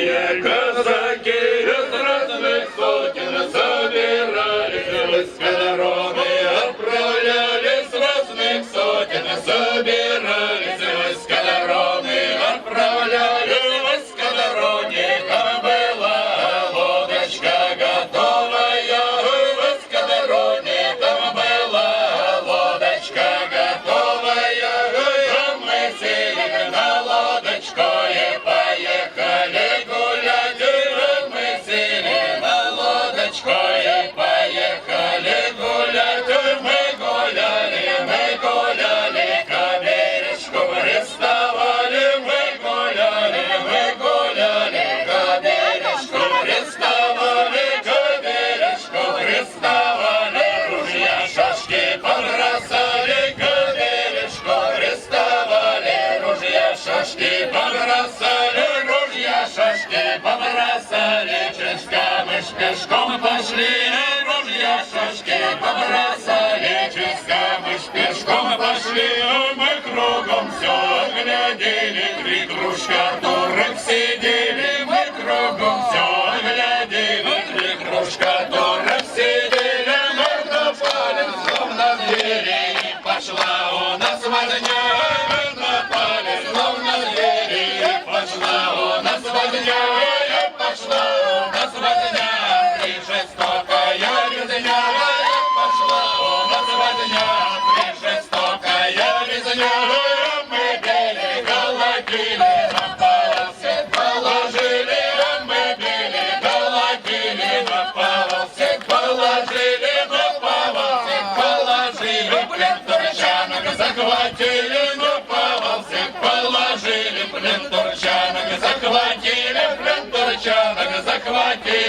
Казаки из разных сотен собирались, войска народы отправлялись, разных сотен собирались, войска народы отправлялись, войска народе, там была лодочка готовая, войска народе, там была лодочка готовая, а мы сели на лодочку и поехали. И поехали гулять, мы гуляли, к бережку приставали, мы гуляли, к бережку приставали, к бережку приставали, ружья, шашки побросали, к бережку приставали, ружья, шашки побросали, ружья, шашки побросали, через камыш пешком пошли, ружья, шашки побросали, через камыш пешком пошли, мы кругом все глядели, три кружка турок сидели, мы кругом все глядели, три кружка турок сидели, мы напали, словно звери, и пошла у нас возня, мы напали, словно звери, и пошла у нас возня, и пошла у нас возня. Жестокая резня, пошла у нас возня, жестокая резня, мы били, голодили, на пол всех положили, мы били, голодили, на пол всех положили, на пол всех положили, плен турчанок захватили, на пол всех положили, плен турчанок захватили, плен турчанок захватили.